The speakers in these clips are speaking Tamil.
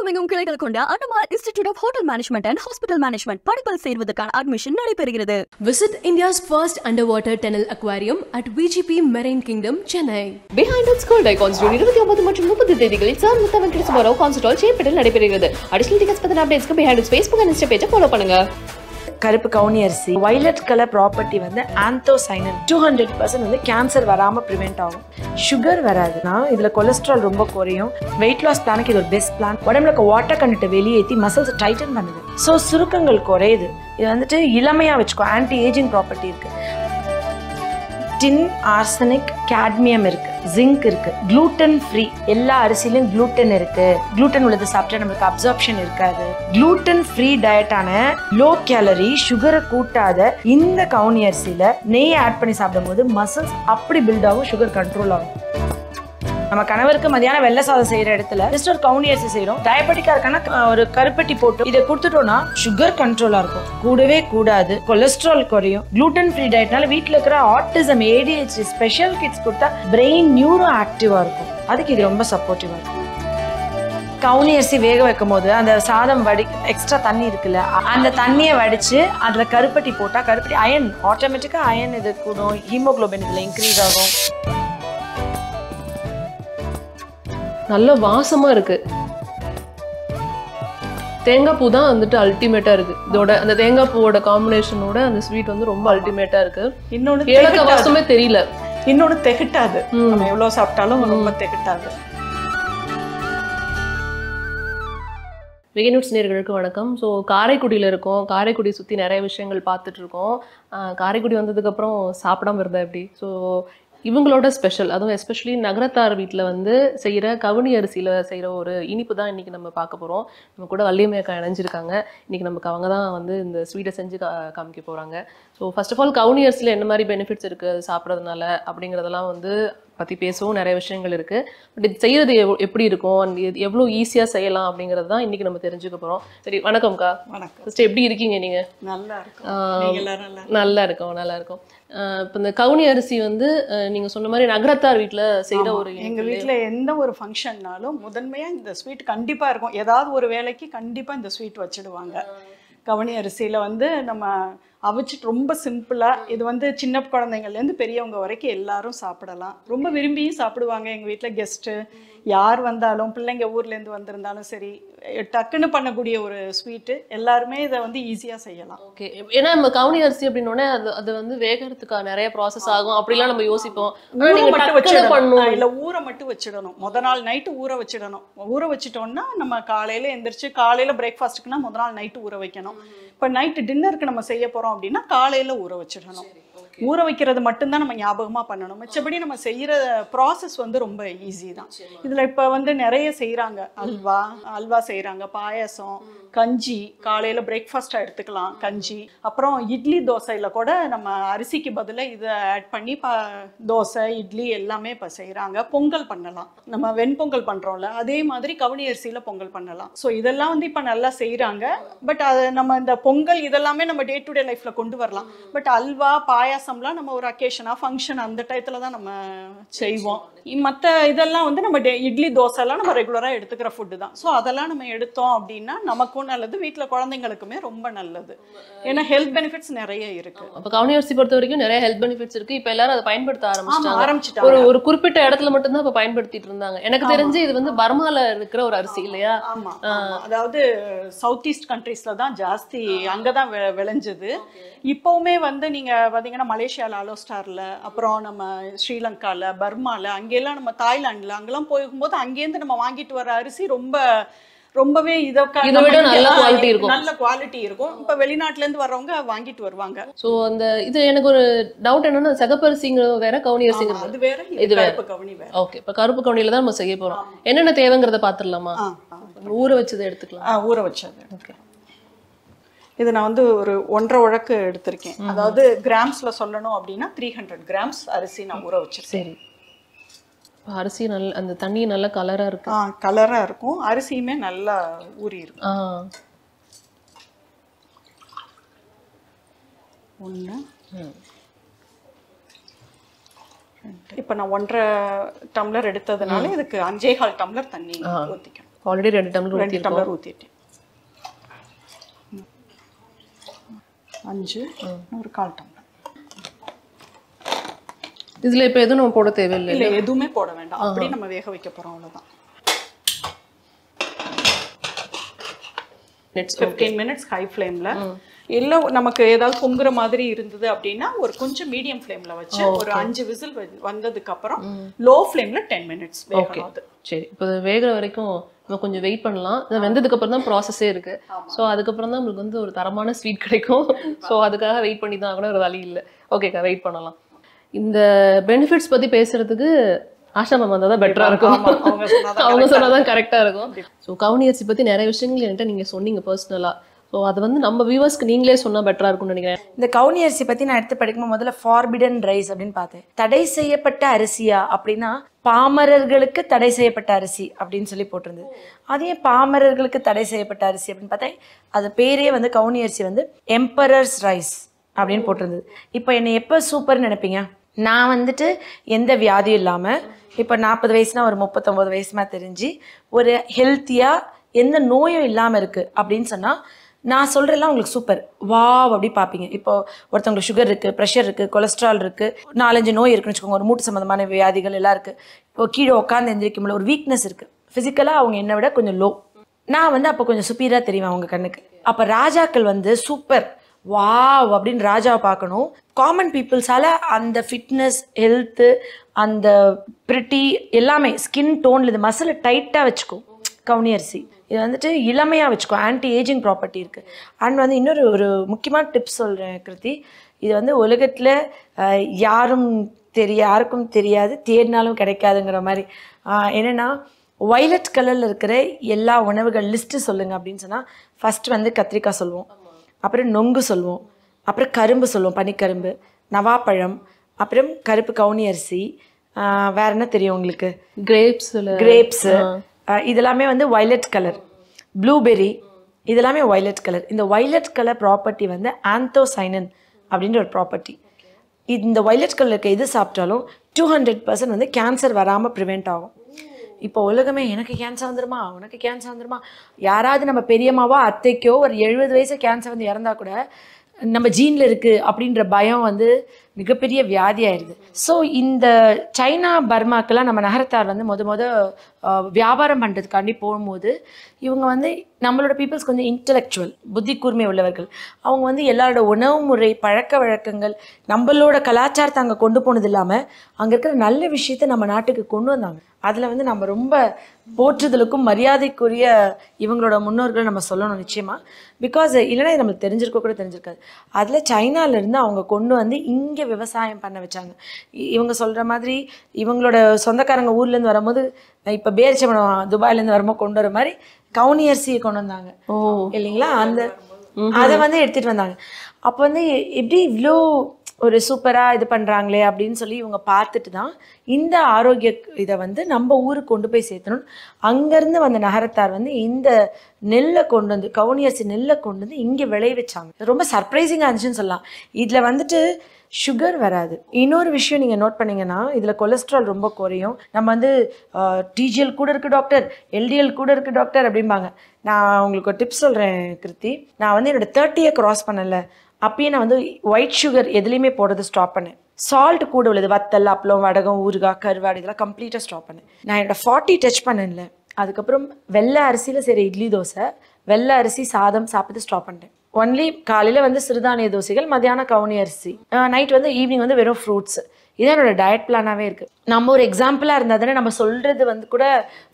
உலகமெங்கும் கிளைகள் கொண்ட Annamalai institute of hotel management and hospital management படிப்பில் சேர்வதற்கான அட்மிஷன் நடைபெறுகிறது. Visit India's first underwater tunnel aquarium at VGP Marine Kingdom, Chennai. Behind its Gold Icons June 29 மற்றும் 30 தேதிகளில் சார் முத்த வெங்கட சுப்பராவ் கான்சர்ட் ஹால் சேப்பட்டில் நடைபெறுகிறது. அடிஷனல் டிக்கெட்ஸ் பத்தின அப்டேட்ஸ்க்கு behind its Facebook and Insta பேஜை ஃபாலோ பண்ணுங்க. கருப்பு கவுனி அரிசி வயலட் கலர் ப்ராப்பர்ட்டி வந்து ஆந்தோசைனின் 200% வந்து கேன்சர் வராமல் ப்ரிவெண்ட் ஆகும். சுகர் வராதுன்னா இதில் கொலஸ்ட்ரால் ரொம்ப குறையும். வெயிட் லாஸ் பிளானுக்கு இது ஒரு பெஸ்ட் பிளான். உடம்புல இருக்க வாட்டர் கண்டென்ட்டை வெளியேற்றி மசில்ஸ் டைட்டன் பண்ணுது. ஸோ சுருக்கங்கள் குறையுது. இது வந்துட்டு இளமையாக வச்சுக்கோ. ஆன்டி ஏஜிங் ப்ராப்பர்ட்டி இருக்குது. டின், ஆர்சனிக், கேட்மியம் இருக்கு, ஜிங்க் இருக்கு, குளூட்டன் ஃப்ரீ. எல்லா அரிசியிலும் குளூட்டன் இருக்கு. குளூட்டன் உள்ளது சாப்பிட்டா நம்மளுக்கு அப்சார்ப்ஷன் இருக்காது. குளூட்டன் ஃப்ரீ டயட்டான லோ கேலரி, சுகரை கூட்டாத இந்த கவுனி அரிசியில நெய் ஆட் பண்ணி சாப்பிடும்போது மசில்ஸ் அப்படி பில்ட் ஆகும், சுகர் கண்ட்ரோல் ஆகும். நம்ம கணவருக்கு மதியானம் வெள்ளை சாதம் செய்யற இடத்துல ஜஸ்ட் ஒரு கவுனி அரிசி செய்யறோம். டயபெட்டிக்கா இருக்கானா ஒரு கருப்பட்டி போட்டு இதை கொடுத்துட்டோம்னா சுகர் கண்ட்ரோலா இருக்கும். கூடவே கூடாது, கொலஸ்ட்ரால் குறையும். குளூட்டன் ஃப்ரீ டயட்னால வீட்டில் இருக்கிற ஆட்டிசம், ADHD, ஸ்பெஷல் கிட்ஸ் கொடுத்தா பிரெயின் நியூரோ ஆக்டிவா இருக்கும். அதுக்கு இது ரொம்ப சப்போர்ட்டிவா இருக்கும். கவுனி அரிசி வேக வைக்கும் போது அந்த சாதம் எக்ஸ்ட்ரா தண்ணி இருக்குல்ல, அந்த தண்ணியை வடிச்சு அதுல கருப்பட்டி போட்டா கருப்பட்டி அயன் ஆட்டோமேட்டிக்கா அயன் இது கூடும். ஹீமோகுளோபின் இதுல இன்க்ரீஸ் ஆகும். நல்ல வாசமா இருக்கு. தேங்காய் பூ தான் வந்துட்டு அல்டிமேட்டா இருக்கு. இதோட அந்த தேங்காய் பூவோட காம்பினேஷனோட அந்த ஸ்வீட் வந்து ரொம்ப அல்டிமேட்டா இருக்கு. இன்னொன்னு ஏலக்காய் வாசமே தெரியல. இன்னொன்னு திகட்டாது. நம்ம எவ்வளவு சாப்பிட்டாலும் ரொம்ப திகட்டாது. வெகை நியூஸ் நேயர்களுக்கு வணக்கம். ஸோ காரைக்குடியில் இருக்கோம். காரைக்குடி சுற்றி நிறைய விஷயங்கள் பார்த்துட்டு இருக்கோம். காரைக்குடி வந்ததுக்கப்புறம் சாப்பிடாம இருந்தா எப்படி? ஸோ இவங்களோட ஸ்பெஷல், அதுவும் எஸ்பெஷலி நகரத்தார் வீட்டில் வந்து செய்கிற கவுனி அரிசியில் செய்கிற ஒரு இனிப்பு தான் இன்றைக்கி நம்ம பார்க்க போகிறோம். நம்ம கூட வள்ளியம்மையக்கா இணைஞ்சிருக்காங்க. இன்றைக்கி நமக்கு அவங்க தான் வந்து இந்த ஸ்வீட்டை செஞ்சு காமிக்க போகிறாங்க. ஸோ ஃபர்ஸ்ட் ஆஃப் ஆல் கவுனி அரிசியில் என்ன மாதிரி பெனிஃபிட்ஸ் இருக்குது சாப்பிட்றதுனால அப்படிங்கிறதெல்லாம் வந்து பற்றி பேசவும் நிறைய விஷயங்கள் இருக்குது. பட் இது செய்கிறது எப்படி இருக்கும், அண்ட் இது எவ்வளோ ஈஸியாக செய்யலாம் அப்படிங்கிறது தான் இன்றைக்கி நம்ம தெரிஞ்சுக்க போகிறோம். சரி, வணக்கம்க்கா. வணக்கம். ஃபர்ஸ்ட் எப்படி இருக்கீங்க நீங்கள்? நல்லா இருக்கும். நல்லா இருக்கும். இப்போ இந்த கவுனி அரிசி வந்து நீங்கள் சொன்ன மாதிரி நகரத்தார் வீட்டில் செய்கிற ஒரு, எங்கள் வீட்டில் எந்த ஒரு ஃபங்க்ஷன்னாலும் முதன்மையாக இந்த ஸ்வீட் கண்டிப்பாக இருக்கும். ஏதாவது ஒரு வேலைக்கு கண்டிப்பாக இந்த ஸ்வீட் வச்சுடுவாங்க. கவுனி அரிசியில் வந்து நம்ம அவிச்சிட்டு ரொம்ப சிம்பிளாக, இது வந்து சின்ன குழந்தைங்கள்லேருந்து பெரியவங்க வரைக்கும் எல்லாரும் சாப்பிடலாம். ரொம்ப விரும்பியும் சாப்பிடுவாங்க. எங்கள் வீட்டில் கெஸ்ட்டு யார் வந்தாலும், பிள்ளைங்க ஊர்லேருந்து வந்திருந்தாலும் சரி, டக்குன்னு பண்ணக்கூடிய ஒரு ஸ்வீட்டு. எல்லாருமே இதை வந்து ஈஸியாக செய்யலாம். ஓகே. ஏன்னா நம்ம கவுனி அரிசி அப்படின்னோடனே அது வந்து வேகிறதுக்கு நிறைய ப்ராசஸ் ஆகும் அப்படிலாம் நம்ம யோசிப்போம். இல்லை, ஊற மட்டும் வச்சிடணும். முத நாள் நைட்டு ஊற வச்சிடணும். ஊற வச்சிட்டோம்னா நம்ம காலையில் எந்திரிச்சு காலையில் பிரேக்ஃபாஸ்ட்டுக்குன்னா முத நாள் நைட்டு ஊற வைக்கணும். இப்போ நைட்டு டின்னருக்கு நம்ம செய்ய போகிறோம் அப்படின்னா காலையில் ஊற வச்சிடணும். ஊற வைக்கிறது மட்டும்தான் நம்ம ஞாபகமாக பண்ணணும். மிச்சபடி நம்ம செய்கிற ப்ராசஸ் வந்து ரொம்ப ஈஸி தான். இதில் இப்போ வந்து நிறைய செய்கிறாங்க. அல்வா செய்கிறாங்க, பாயாசம், கஞ்சி, காலையில் பிரேக்ஃபாஸ்ட்டாக எடுத்துக்கலாம் கஞ்சி. அப்புறம் இட்லி தோசையில் கூட நம்ம அரிசிக்கு பதிலாக இதை ஆட் பண்ணி தோசை, இட்லி எல்லாமே இப்போ செய்கிறாங்க. பொங்கல் பண்ணலாம். நம்ம வெண்பொங்கல் பண்ணுறோம்ல, அதே மாதிரி கவுனி அரிசியில் பொங்கல் பண்ணலாம். ஸோ இதெல்லாம் வந்து இப்போ நல்லா செய்கிறாங்க. பட் அது நம்ம இந்த பொங்கல் இதெல்லாமே நம்ம டே டு டே லைஃப்பில் கொண்டு வரலாம். பட் அல்வா, பாயாசம்லாம் நம்ம ஒரு அக்கேஷனாக ஃபங்க்ஷன் அந்த டயத்தில் தான் நம்ம செய்வோம். மற்ற இதெல்லாம் வந்து நம்ம இட்லி தோசைலாம் நம்ம ரெகுலராக எடுத்துக்கிற ஃபுட்டு தான். ஸோ அதெல்லாம் நம்ம எடுத்தோம் அப்படின்னா நமக்கும் நல்லது, வீட்டில் குழந்தைங்களுக்குமே ரொம்ப நல்லது. ஏன்னா ஹெல்த் பெனிஃபிட்ஸ் நிறைய இருக்கு. அப்போ கவுனி அரிசி பொறுத்த வரைக்கும் நிறைய ஹெல்த் பெனிஃபிட்ஸ் இருக்கு. இப்போ எல்லாரும் அதை பயன்படுத்த ஆரம்பிச்சிட்டாங்க. ஒரு குறிப்பிட்ட இடத்துல மட்டும்தான் இப்போ பயன்படுத்திட்டு இருந்தாங்க. எனக்கு தெரிஞ்சு இது வந்து பர்மால இருக்கிற ஒரு அரிசி இல்லையா? ஆமா, அதாவது சவுத் ஈஸ்ட் கண்ட்ரீஸ்ல தான் ஜாஸ்தி, அங்கதான் விளைஞ்சது. இப்பவுமே வந்து நீங்க பாத்தீங்கன்னா மலேசியால, அலோஸ்டார்ல, அப்புறம் நம்ம ஸ்ரீலங்கால, பர்மால, அங்கெல்லாம் நம்ம தாய்லாந்துல அங்கெல்லாம் போகும்போது அங்கேருந்து நம்ம வாங்கிட்டு வர அரிசி ரொம்பவே நல்ல குவாலிட்டி இருக்கும். இப்ப வெளிநாட்டுல இருந்து வர்றவங்க வாங்கிட்டு வருவாங்க. சோ அந்த இது எனக்கு ஒரு டவுட் என்னன்னா, சகப்பரிசிங்க வேற, கவுனி அரிசிங்க அது வேற, இது கருப்பு கவுனி வேற. ஓகே. இப்ப கருப்பு கவுனில தான் நம்ம செய்ய போறோம். என்னென்ன தேவைங்கிறத பாத்துடலாமா? ஊற வச்சதை எடுத்துக்கலாம். ஊற வச்சது. ஓகே. இது நான் வந்து ஒரு 1.5 உழக்கு எடுத்திருக்கேன். அதாவது கிராம்ஸ்ல சொல்லணும் அப்படின்னா 300 கிராம்ஸ் அரிசி நான் ஊற வச்சிருக்கேன். சரி. அரிசி நல்ல அந்த தண்ணி நல்ல கலரா இருக்கு. கலரா இருக்கும். அரிசியுமே நல்லா ஊறி இருக்கும். ஒன்று. இப்போ நான் 1.5 டம்ளர் எடுத்ததுனால இதுக்கு 5.25 டம்ளர் தண்ணி ஊற்றிக்கணும். ஆல்ரெடி 2 டம்ளர் 2 டம்ளர் ஊற்றிட்டேன். 5 ஒரு 1/4 டம்ளர். இதுல இப்போ எதுவும் நம்ம போட தேவையில்லை. இல்லை, எதுவுமே போட வேண்டாம். அப்படி நம்ம வேக வைக்க போகிறோம், அவ்வளோதான். 15 minutes ஹை ஃப்ளேமில். இல்லை நமக்கு ஏதாவது பொங்குற மாதிரி இருந்தது அப்படின்னா ஒரு கொஞ்சம் மீடியம் ஃப்ளேமில் வச்சு ஒரு 5 விசில் வந்ததுக்கு அப்புறம் லோ ஃப்ளேமில் 10 minutes வேகணும் அது. சரி, இப்போ வேகிற வரைக்கும் நம்ம கொஞ்சம் வெயிட் பண்ணலாம். இது வெந்ததுக்கு அப்புறம் தான் ப்ராசஸே இருக்கு. ஸோ அதுக்கப்புறம் தான் நம்மளுக்கு வந்து ஒரு தரமான ஸ்வீட் கிடைக்கும். ஸோ அதுக்காக வெயிட் பண்ணி தான் ஆகணும், ஒரு வழி இல்லை. ஓகேக்கா, வெயிட் பண்ணலாம். இந்த பெனிஃபிட்ஸ் பற்றி பேசுறதுக்கு ஆஷா மேம் வந்தால் தான் பெட்டராக இருக்கும். அவங்க சொன்னாதான் கரெக்டாக இருக்கும். ஸோ கவுனி அரிசி பற்றி நிறைய விஷயங்கள் என்கிட்ட நீங்கள் சொன்னீங்க பர்சனலாக. ஸோ அது வந்து நம்ம வியூவர்ஸ்க்கு நீங்களே சொன்னால் பெட்டராக இருக்கும்னு நினைக்கிறேன். இந்த கவுனி அரிசி பற்றி நான் எடுத்து படிக்கும்போது முதல்ல ஃபார்பிடன் ரைஸ் அப்படின்னு பார்த்தேன். தடை செய்யப்பட்ட அரிசியா அப்படின்னா பாமரர்களுக்கு தடை செய்யப்பட்ட அரிசி அப்படின்னு சொல்லி போட்டிருந்தது. அதே பாமரர்களுக்கு தடை செய்யப்பட்ட அரிசி அப்படின்னு பார்த்தேன். அது பேரே வந்து கவுனி அரிசி வந்து எம்பரர்ஸ் ரைஸ் அப்படின்னு போட்டிருந்தது. இப்போ என்னை எப்போ சூப்பர்னு நினைப்பீங்க? நான் வந்துட்டு எந்த வியாதியும் இல்லாமல் இப்போ 40 வயசுனா ஒரு 39 வயசுமா தெரிஞ்சு ஒரு ஹெல்த்தியாக எந்த நோயும் இல்லாமல் இருக்குது அப்படின்னு சொன்னால் நான் சொல்கிறேல்லாம் உங்களுக்கு சூப்பர் வாவ் அப்படி பார்ப்பீங்க. இப்போ ஒருத்தவங்களுக்கு சுகர் இருக்குது, ப்ரெஷர் இருக்குது, கொலஸ்ட்ரால் இருக்குது, 4-5 நோய் இருக்குன்னு வச்சுக்கோங்க, ஒரு மூட்டு சம்மந்தமான வியாதிகள் எல்லாம் இருக்குது. இப்போ கீழே உட்காந்து எந்திரிக்க முடியல, ஒரு வீக்னஸ் இருக்குது, ஃபிசிக்கலாக அவங்க என்னை விட கொஞ்சம் லோ. நான் வந்து அப்போ கொஞ்சம் சுப்பீராக தெரியும் அவங்க கண்ணுக்கு. அப்போ ராஜாக்கள் வந்து சூப்பர் வாவ் அப்படின்னு ராஜாவை பார்க்கணும். காமன் பீப்புள்ஸால் அந்த ஃபிட்னஸ், ஹெல்த்து, அந்த பிரிட்டி எல்லாமே ஸ்கின் டோனில் இது மசிலை டைட்டாக வச்சுக்கும் கவுனி அரிசி. இது வந்துட்டு இளமையாக வச்சுக்கோ, ஆன்டி ஏஜிங் ப்ராப்பர்ட்டி இருக்குது. அண்ட் வந்து இன்னொரு ஒரு முக்கியமான டிப்ஸ் சொல்கிறேன் கிருத்தி. இது வந்து உலகத்தில் யாருக்கும் தெரியாது, தேடினாலும் கிடைக்காதுங்கிற மாதிரி. என்னென்னா வைலட் கலரில் இருக்கிற எல்லா உணவுகள் லிஸ்ட்டு சொல்லுங்கள் அப்படின்னு சொன்னால் ஃபஸ்ட்டு வந்து கத்திரிக்காய் சொல்லுவோம், அப்புறம் நொங்கு சொல்லுவோம், அப்புறம் கரும்பு சொல்லுவோம், பனிக்கரும்பு, நவாப்பழம், அப்புறம் கருப்பு கவுனி அரிசி, வேற என்ன தெரியும் உங்களுக்கு? கிரேப்ஸு இதெல்லாமே வந்து வைலட் கலர். ப்ளூபெர்ரி இதெல்லாமே வைலட் கலர். இந்த வைலட் கலர் ப்ராப்பர்ட்டி வந்து ஆந்தோசைனின் அப்படின்ற ஒரு ப்ராப்பர்ட்டி. இந்த வைலட் கலருக்கு எது சாப்பிட்டாலும் 200% வந்து கேன்சர் வராமல் ப்ரிவெண்ட் ஆகும். இப்போ உலகமே எனக்கு கேன்சர் வந்துருமா, உனக்கு கேன்சர் வந்துருமா, யாராவது நம்ம பெரியம்மாவோ அத்தைக்கோ ஒரு 70 வயசு கேன்சர் வந்து இறந்தா கூட நம்ம ஜீனில் இருக்குது அப்படின்ற பயம் வந்து மிகப்பெரிய வியாதி ஆயிடுது. ஸோ இந்த சைனா பர்மாக்கெல்லாம் நம்ம நகரத்தார் வந்து வியாபாரம் பண்ணுறதுக்காண்டி போகும்போது இவங்க வந்து நம்மளோட பீப்புள்ஸ் கொஞ்சம் இன்டெலெக்சுவல், புத்தி கூர்மை உள்ளவர்கள். அவங்க வந்து எல்லாரோட உணவு முறை, பழக்க வழக்கங்கள், நம்மளோட கலாச்சாரத்தை அங்கே கொண்டு போனது இல்லாமல் அங்கே இருக்கிற நல்ல விஷயத்த நம்ம நாட்டுக்கு கொண்டு வந்தாங்க. அதில் வந்து நம்ம ரொம்ப போற்றுதலுக்கும் மரியாதைக்குரிய இவங்களோட முன்னோர்கள் நம்ம சொல்லணும் நிச்சயமாக. பிகாஸ் இல்லைன்னா இது நம்மளுக்கு தெரிஞ்சிருக்காது. அதில் சைனாலேருந்து அவங்க கொண்டு வந்து இங்கே விவசாயம் பண்ண வச்சாங்க. இவங்க சொல்கிற மாதிரி இவங்களோட சொந்தக்காரங்க ஊர்லேருந்து வரும்போது இப்போ பேரிச்சம்பழம் துபாயிலேருந்து வரும்போது கொண்டு வர மாதிரி கவுனி அரிசியை கொண்டு வந்தாங்க இல்லைங்களா? அதை வந்து எடுத்துகிட்டு வந்தாங்க. அப்போ வந்து எப்படி இவ்வளோ ஒரு சூப்பராக இது பண்ணுறாங்களே அப்படின்னு சொல்லி இவங்க பார்த்துட்டு தான் இந்த ஆரோக்கிய இதை வந்து நம்ம ஊருக்கு கொண்டு போய் சேர்த்தணும். அங்கேருந்து வந்த நகரத்தார் வந்து இந்த நெல்லை கொண்டு வந்து, கவுனி அரிசி நெல்லை கொண்டு வந்து இங்கே விளைவிச்சாங்க. ரொம்ப சர்ப்ரைசிங்காக இருந்துச்சுன்னு சொல்லலாம். இதில் வந்துட்டு சுகர் வராது. இன்னொரு விஷயம் நீங்கள் நோட் பண்ணிங்கன்னா இதில் கொலஸ்ட்ரால் ரொம்ப குறையும். நம்ம வந்து டிஜிஎல் கூட இருக்குது டாக்டர், எல்டிஎல் கூட இருக்குது டாக்டர் அப்படிம்பாங்க. நான் உங்களுக்கு ஒரு டிப்ஸ் சொல்கிறேன் கிருத்தி. நான் வந்து என்னோட 30 கிராஸ் பண்ணல, அப்பயே நான் வந்து ஒயிட் சுகர் எதுலேயுமே போடுறது ஸ்டாப் பண்ணேன். சால்ட் கூட உள்ளது, வத்தல், அப்பளம், வடகம், ஊறுகாய், கருவாடு இதெல்லாம் கம்ப்ளீட்டாக ஸ்டாப் பண்ணேன். நான் என்னோட 40 டச் பண்ணல. அதுக்கப்புறம் வெள்ளை அரிசியில் செய்கிற இட்லி தோசை, வெள்ளை அரிசி சாதம் சாப்பிட்டு ஸ்டாப் பண்ணிட்டேன். ஒன்லி காலையில் வந்து சிறுதானிய தோசைகள், மத்தியானம் கவுனி அரிசி, நைட் வந்து ஈவினிங் வந்து வெறும் ஃப்ரூட்ஸ். இதான் என்னோட டயட் பிளானாகவே இருக்குது. நம்ம ஒரு எக்ஸாம்பிளாக இருந்தால் தானே நம்ம சொல்கிறது வந்து கூட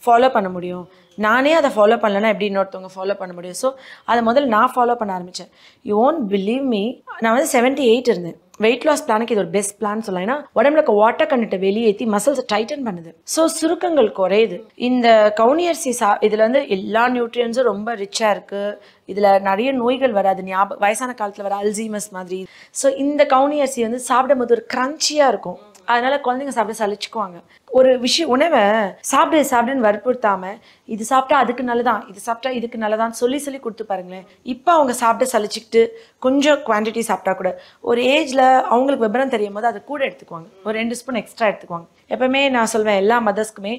ஃபாலோ பண்ண முடியும். நானே அதை ஃபாலோ பண்ணலன்னா எப்படி இன்னொருத்தவங்க ஃபாலோ பண்ண முடியும்? ஸோ அதை முதல்ல நான் ஃபாலோ பண்ண ஆரம்பித்தேன். யூ ஓன்ட் பிலீவ் மீ, நான் வந்து 78 இருந்தேன். வெயிட் லாஸ் பிளானுக்கு இது ஒரு பெஸ்ட் பிளான் சொல்லலாம். ஏன்னா உடம்புல இருக்க வாட்டர் கண்டென்ட்டை வெளியேற்றி மசில்ஸை டைட்டன் பண்ணுது. ஸோ சுருக்கங்கள் குறையுது. இந்த கவுனி அரிசி இதில் வந்து எல்லா நியூட்ரியன்ஸும் ரொம்ப ரிச்சாக இருக்குது. இதில் நிறைய நோய்கள் வராது, வயசான காலத்தில் வர அல்சீமஸ் மாதிரி. ஸோ இந்த கவுனி அரிசி வந்து சாப்பிடும் போது ஒரு க்ரன்ச்சியாக இருக்கும். அதனால குழந்தைங்க சாப்பிட சலிச்சுக்குவாங்க. ஒரு உணவை சாப்பிடுன்னு வற்புறுத்தாம இது சாப்பிட்டா அதுக்கு நல்லதான், இது சாப்பிட்டா இதுக்கு நல்லதான் சொல்லி கொடுத்து பாருங்களேன். இப்போ அவங்க சாப்பிட்டு சலிச்சுக்கிட்டு கொஞ்சம் குவான்டிட்டி சாப்பிட்டா கூட ஒரு ஏஜ்ல அவங்களுக்கு விபரம் தெரியும் போது அதை கூட எடுத்துக்குவாங்க, ஒரு 2 ஸ்பூன் எக்ஸ்ட்ரா எடுத்துக்குவாங்க. எப்பவுமே நான் சொல்வேன் எல்லா மதர்ஸ்க்குமே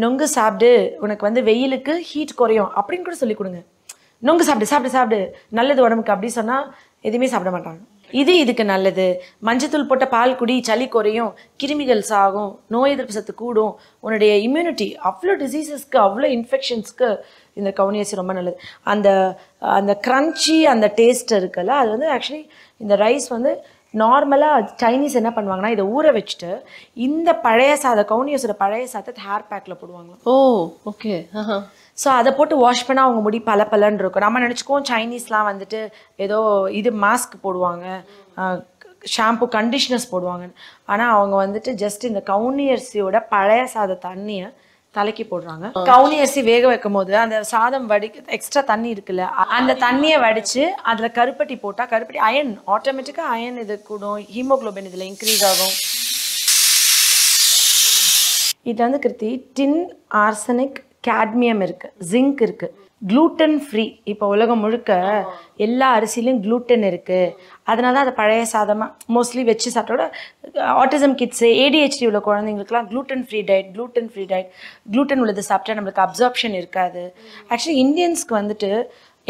நொங்கு சாப்பிடு, உனக்கு வந்து வெயிலுக்கு ஹீட் குறையும் அப்படின்னு கூட சொல்லி கொடுங்க. நொங்கு சாப்பிடு நல்லது உடம்புக்கு அப்படி சொன்னா எதுவுமே சாப்பிட மாட்டாங்க. இதுக்கு நல்லது, மஞ்சத்தூள் போட்ட பால் குடி, சளி குறையும், கிருமிகள் சாகும், நோய் எதிர்ப்பு சத்து கூடும், உன்னுடைய இம்யூனிட்டி, அவ்வளோ டிசீசஸ்க்கு அவ்வளோ இன்ஃபெக்ஷன்ஸ்க்கு இந்த கவுனி அரிசி ரொம்ப நல்லது. அந்த அந்த க்ரன்ச்சி அந்த டேஸ்ட் இருக்குல்ல, அது வந்து ஆக்சுவலி இந்த ரைஸ் வந்து நார்மலாக சைனீஸ் என்ன பண்ணுவாங்கன்னா இதை ஊற வச்சுட்டு இந்த பழைய கவுனி அரிசியோட பழைய சாதத்தை ஹேர் பேக்கில் போடுவாங்க. ஓ ஓகே. ஸோ அதை போட்டு வாஷ் பண்ணால் அவங்க முடி பலன்னு இருக்கும். நம்ம நினச்சிக்குவோம் சைனீஸ்லாம் வந்துட்டு ஏதோ இது மாஸ்க் போடுவாங்க, ஷாம்பு கண்டிஷ்னர்ஸ் போடுவாங்கன்னு. ஆனால் அவங்க வந்துட்டு ஜஸ்ட் இந்த கவுனி அரிசியோட பழைய சாத தண்ணியை தலைக்கு போடுறாங்க. கவுனி அரிசி வேக வைக்கும் போது அந்த சாதம் எக்ஸ்ட்ரா தண்ணி இருக்குல்ல, அந்த தண்ணியை வடித்து அதில் கருப்பட்டி போட்டால் கருப்பட்டி அயன் ஆட்டோமேட்டிக்காக அயன் இது கூடும், ஹீமோக்ளோபின் இதில் இன்க்ரீஸ் ஆகும். இது வந்து கிருத்தி டின், ஆர்சனிக், கேட்மியம் இருக்கு, ஜிங்க் இருக்கு, gluten ஃப்ரீ. இப்போ உலகம் முழுக்க எல்லா அரிசிலையும் gluten இருக்கு. அதனால தான் அதை பழைய சாதமாக மோஸ்ட்லி வச்சு சாப்பிட்டோட ஆட்டிசம் கிட்ஸு, ADHD உள்ள குழந்தைங்களுக்குலாம் gluten ஃப்ரீ டயட், gluten உள்ளது சாப்பிட்டா நம்மளுக்கு அப்சார்ப்ஷன் இருக்காது. ஆக்சுவலி இந்தியன்ஸ்க்கு வந்துட்டு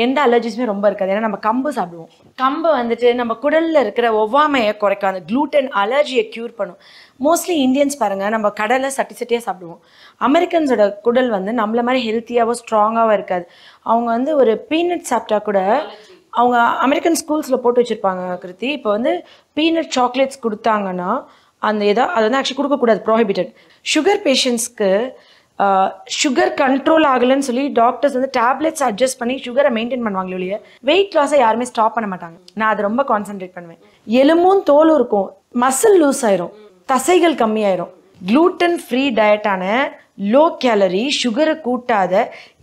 எந்த அலர்ஜிஸுமே ரொம்ப இருக்காது. ஏன்னா நம்ம கம்பு சாப்பிடுவோம். கம்பு வந்துட்டு நம்ம குடலில் இருக்கிற ஒவ்வாமையை குறைக்கும், அந்த gluten அலர்ஜியை க்யூர் பண்ணும். மோஸ்ட்லி இந்தியன்ஸ் பாருங்கள், நம்ம கடலை சட்டியாக சாப்பிடுவோம். அமெரிக்கன்ஸோட குடல் வந்து நம்மள மாதிரி ஹெல்த்தியாகவும் ஸ்ட்ராங்காகவும் இருக்காது. அவங்க வந்து ஒரு பீனட் சாப்பிட்டா கூட அவங்க அமெரிக்கன் ஸ்கூல்ஸில் போட்டு வச்சுருப்பாங்க கிருத்தி. இப்போ வந்து பீனட் சாக்லேட்ஸ் கொடுத்தாங்கன்னா அந்த அது வந்து ஆக்சுவலி கொடுக்கக்கூடாது, ப்ரோஹிபிட்டட். சுகர் பேஷண்ட்ஸ்க்கு சுகர் கண்ட்ரோல் ஆகலைன்னு சொல்லி டாக்டர்ஸ் வந்து டேப்லெட்ஸ் அட்ஜஸ்ட் பண்ணி சுகரை மெயின்டைன் பண்ணுவாங்களே ஒழிய வெயிட் லாஸை யாருமே ஸ்டாப் பண்ண மாட்டாங்க. நான் அதை ரொம்ப கான்சென்ட்ரேட் பண்ணுவேன். எலும்பும் தோலும் இருக்கும், மசில் லூஸ் ஆயிரும், தசைகள் கம்மியாயிரும். gluten ஃப்ரீ டயட்டான லோ கேலரி சுகரை கூட்டாத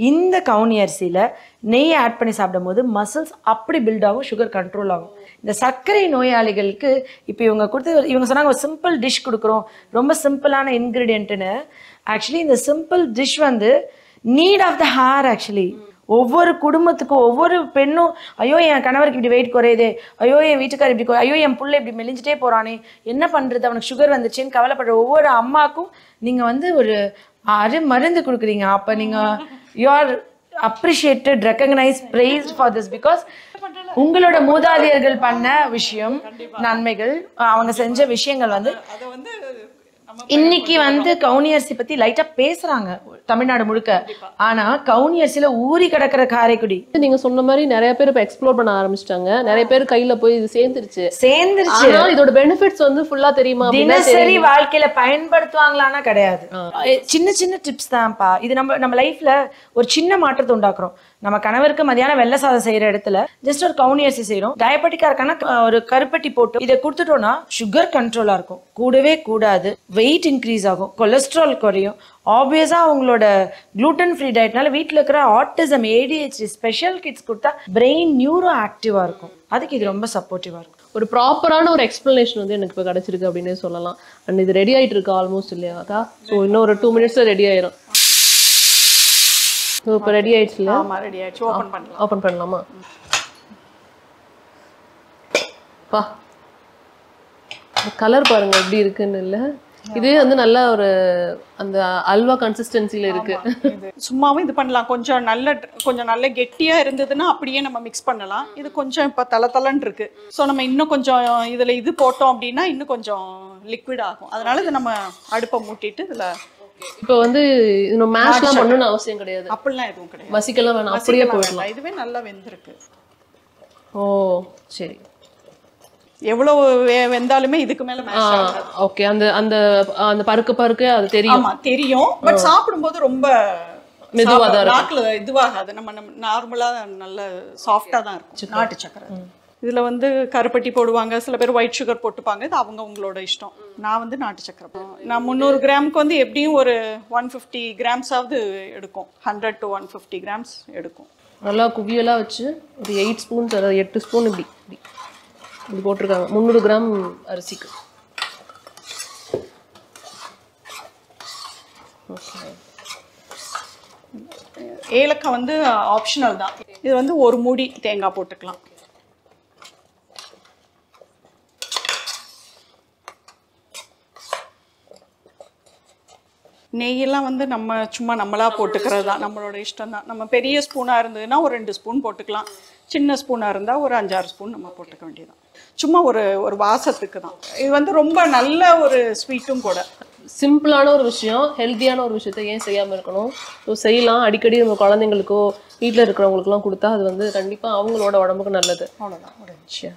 இந்த கவுனி அரிசியில் நெய்யை ஆட் பண்ணி சாப்பிடும் போது மசில்ஸ் அப்படி பில்ட் ஆகும், சுகர் கண்ட்ரோல் ஆகும். இந்த சர்க்கரை நோயாளிகளுக்கு இப்போ இவங்க சொன்னாங்க ஒரு சிம்பிள் டிஷ் கொடுக்குறோம், ரொம்ப சிம்பிளான இன்க்ரீடியன்ட்டுன்னு. ஆக்சுவலி இந்த சிம்பிள் டிஷ் வந்து need of the hour. Actually ஒவ்வொரு குடும்பத்துக்கும் ஒவ்வொரு பெண்ணும் ஐயோ என் கணவருக்கு இப்படி வெயிட் குறையுது, ஐயோ என் வீட்டுக்கார் இப்படி ஐயோ என் பிள்ளை இப்படி மெலிஞ்சிட்டே போகிறானே என்ன பண்ணுறது, அவனுக்கு சுகர் வந்துச்சுன்னு கவலைப்படுற ஒவ்வொரு அம்மாக்கும் நீங்கள் வந்து ஒரு மருந்து கொடுக்குறீங்க. அப்போ நீங்கள் you are appreciated, recognise, priced for this. Because உங்களோட மூதாதையர்கள் பண்ண விஷயம், நன்மைகள், அவங்க செஞ்ச விஷயங்கள் வந்து இன்னைக்கு வந்து கவுனி அரிசி பத்தி லைட்டா பேசுறாங்க தமிழ்நாடு முழுக்க. ஆனா கவுனி அரிசியில ஊறி கிடக்கிற காரைக்குடி நீங்க சொன்ன மாதிரி நிறைய பேர் இப்ப எக்ஸ்ப்ளோர் பண்ண ஆரம்பிச்சிட்டாங்க. நிறைய பேர் கையில போய் இது சேர்ந்துருச்சு. இதோட பெனிஃபிட்ஸ் வந்து ஃபுல்லா தெரியுமா? தினசரி வாழ்க்கையில பயன்படுத்துவாங்களான்னா கிடையாது. சின்ன சின்ன டிப்ஸ் தான்ப்பா இது. நம்ம லைஃப்ல ஒரு சின்ன மாற்றத்தை உண்டாக்குறோம். நம்ம கணவருக்கு மதியானம் வெள்ளை சாதம் செய்யற இடத்துல ஜஸ்ட் ஒரு கவுனி அரிசி செய்யறோம். டயபெட்டிக்கா இருக்கானா ஒரு கருப்பட்டி போட்டு இதை கொடுத்துட்டோம்னா சுகர் கண்ட்ரோலா இருக்கும். கூடவே கூடாது, வெயிட் இன்க்ரீஸ் ஆகும், கொலஸ்ட்ரால் குறையும். ஆப்வியஸா அவங்களோட gluten ஃப்ரீ டயட்னால வீட்டில் இருக்கிற ஆட்டிசம், ADHD ஸ்பெஷல் கிட்ஸ் கொடுத்தா பிரெயின் நியூரோ ஆக்டிவா இருக்கும். அதுக்கு இது ரொம்ப சப்போர்ட்டிவா இருக்கும். ஒரு ப்ராப்பரான ஒரு எக்ஸ்பிளனேஷன் வந்து எனக்கு இப்போ கிடைச்சிருக்கு அப்படின்னு சொல்லலாம். அண்ட் இது ரெடி ஆயிட்டு இருக்கு ஆல்மோஸ்ட் இல்லையா அக்கா? ஸோ இன்னும் ஒரு 2 மினிட்ஸ்ல ரெடி ஆயிரும். ஸோ இப்போ ரெடி ஆயிடுச்சு இல்லையா? ஆமாம், ரெடி ஆயிடுச்சு. ஓப்பன் பண்ணலாம். ஓப்பன் பண்ணலாமா? பா கலர் பாருங்க எப்படி இருக்குன்னு. இல்லை இதே வந்து நல்ல ஒரு அந்த அல்வா கன்சிஸ்டன்சில இருக்கு. சும்மாவும் இது பண்ணலாம். கொஞ்சம் நல்ல கெட்டியா இருந்ததுன்னா அப்படியே நம்ம மிக்ஸ் பண்ணலாம். இது கொஞ்சம் இப்போ தலன்னு இருக்கு. ஸோ நம்ம இன்னும் கொஞ்சம் இதுல இது போட்டோம் அப்படின்னா இன்னும் கொஞ்சம் லிக்விட் ஆகும். அதனால இது நம்ம அடுப்பை மூட்டிட்டு இதுல இப்போ வந்து இன்னும் மேஷ்லாம் பண்ணணும்னு அவசியம் கிடையாது. அப்படிலாம் எதுவும் கிடையாது. மசிக்கலாம் வேணாம், அப்படியே போயிடலாம். இதுவே நல்லா வெந்திருக்கு. ஓ சரி. எவ்வளவு வெந்தாலுமே இதுக்கு மேல மேஷ் ஆகாது. ஓகே. அந்த அந்த அந்த பருக்கு அது தெரியும். ஆமா தெரியும். பட் சாப்பிடும்போது ரொம்ப மெதுவா தான் இருக்கும். நாக்குல இதுவாகாது. நம்ம நார்மலா நல்ல சாஃப்டா தான் இருக்கும். நாட்டு சக்கரை. இதுல வந்து கருப்பட்டி போடுவாங்க, சில பேர் ஒயிட் சுகர் போட்டுப்பாங்க. இது அவங்களோட இஷ்டம். நான் வந்து நாட்டு சக்கரை. நான் 300 கிராமுக்கு வந்து எப்படியும் ஒரு 150 கிராம்ஸ் ஆவது எடுக்கும். 100 to 150 கிராம்ஸ் எடுக்கும். நல்லா குவியலா வச்சு ஒரு 8 ஸ்பூன்ஸ், அதாவது 8 ஸ்பூன் இப்படி போட்டிருக்காங்க 300 கிராம் அரிசிக்கு. ஏலக்காய் வந்து ஆப்ஷனல் தான். இது வந்து ஒரு மூடி தேங்காய் போட்டுக்கலாம். நெய்யெல்லாம் வந்து நம்ம சும்மா நம்மளா போட்டுக்கிறது தான், நம்மளோட இஷ்டம் தான். நம்ம பெரிய ஸ்பூனாக இருந்ததுன்னா ஒரு 2 ஸ்பூன் போட்டுக்கலாம், சின்ன ஸ்பூனாக இருந்தால் ஒரு 5-6 ஸ்பூன் நம்ம போட்டுக்க வேண்டியதான். சும்மா ஒரு வாசத்துக்கு தான். இது வந்து ரொம்ப நல்ல ஒரு ஸ்வீட்டும் கூட. சிம்பிளான ஒரு விஷயம், ஹெல்த்தியான ஒரு விஷயத்தை ஏன் செய்யாமல் இருக்கணும்? ஸோ செய்யலாம். அடிக்கடி நம்ம குழந்தைங்களுக்கோ வீட்டில் இருக்கிறவங்களுக்குலாம் கொடுத்தா அது வந்து கண்டிப்பாக அவங்களோட உடம்புக்கு நல்லது. அவ்வளோதான், முடிஞ்சிச்சு.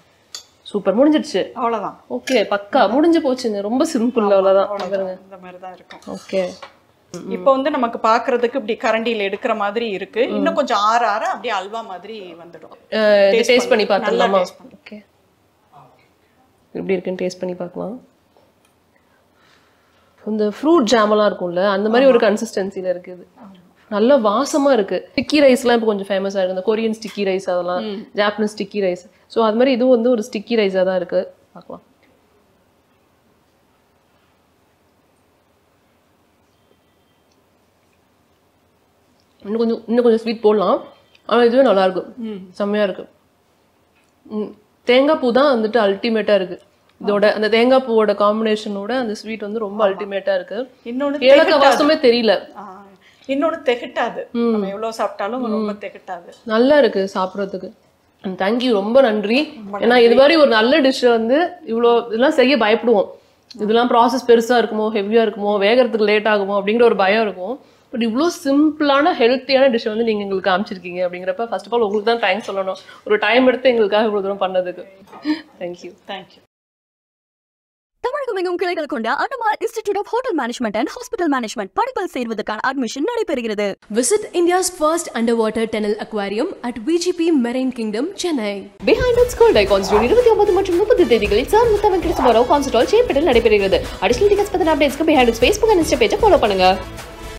சூப்பர், முடிஞ்சிடுச்சு. அவ்வளோதான். ஓகே, பக்கா முடிஞ்சு போச்சுங்க. ரொம்ப சிம்பிள், அவ்வளோதான். இந்த மாதிரி தான் இருக்கும். ஓகே, இப்போ வந்து நமக்கு பார்க்கறதுக்கு இப்படி கரண்டியில் எடுக்கிற மாதிரி இருக்கு. இன்னும் கொஞ்சம் ஆற ஆற அப்படியே அல்வா மாதிரி வந்துடும். டேஸ்ட் பண்ணி பார்த்துடலாமா? ஓகே, எப்படி இருக்குன்னு டேஸ்ட் பண்ணி பார்க்கலாம். இந்த ஃப்ரூட் ஜாமெல்லாம் இருக்கும்ல, அந்த மாதிரி ஒரு கன்சிஸ்டன்சியில் இருக்குது. நல்ல வாசமா இருக்கு. ஸ்டிக்கி ரைஸ்லாம் இப்போ கொஞ்சம் ஃபேமஸாக இருக்குது. இந்த கொரியன் ஸ்டிக்கி ரைஸ், அதெல்லாம் ஜாப்பனீஸ் ஸ்டிக்கி ரைஸ். ஸோ அது மாதிரி இதுவும் வந்து ஒரு ஸ்டிக்கி ரைஸாக தான் இருக்கு. பார்க்கலாம். இன்னும் கொஞ்சம் ஸ்வீட் போடலாம், ஆனால் இதுவே நல்லா இருக்கு, செம்மையா இருக்கு. தேங்காய் பூ தான் வந்துட்டு அல்டிமேட்டா இருக்கு. இதோட அந்த தேங்காய் பூவோட காம்பினேஷனோட அந்த ஸ்வீட் வந்து ரொம்ப அல்டிமேட்டா இருக்கு. இன்னொன்று ஏலக்காய் வாசமே தெரியல. இன்னொன்று திகட்டாது, நம்ம எவ்வளோ சாப்பிட்டாலும் ரொம்ப திகட்டாது. நல்லா இருக்கு சாப்பிட்றதுக்கு. தேங்க்யூ, ரொம்ப நன்றி. ஏன்னா இது மாதிரி ஒரு நல்ல டிஷ்ஷை வந்து இவ்வளோ இதெல்லாம் செய்ய பயப்படுவோம். இதெல்லாம் ப்ராசஸ் பெருசா இருக்குமோ, ஹெவியா இருக்குமோ, வேகிறதுக்கு லேட் ஆகுமோ அப்படிங்கிற ஒரு பயம் இருக்கும். பட் இவ்வளோ சிம்பிளான ஹெல்த்தியான டிஷ்ஷை வந்து நீங்கள் எங்களுக்கு காமிச்சிருக்கீங்க அப்படிங்கிறப்ப ஃபர்ஸ்ட் ஆஃப் ஆல் உங்களுக்கு தான் தேங்க்ஸ் சொல்லணும். ஒரு டைம் எடுத்து எங்களுக்காக இவ்வளோ தூரம் பண்ணதுக்கு தேங்க்யூ. தேங்க்யூ. தமிழகம் எங்கும் கிளைகள் கொண்ட Anumar institute of hotel management and hospital management படிப்பில் சேர்வதற்கான அட்மிஷன் நடைபெறுகிறது. Visit India's first underwater tunnel aquarium at VGP Marine Kingdom, Chennai. Behind its Gold Icons June 29 மற்றும் 30 தேதிகளில் சார் முத்தவன் கிறிஸ்துவராவ் கான்சர்ட் ஹால் சேப்பட்டில் நடைபெறுகிறது. அடிஷனல் டிக்கெட்ஸ் பத்தின அப்டேட்ஸ்க்கு Behind its Facebook and Insta பேஜை ஃபாலோ பண்ணுங்க.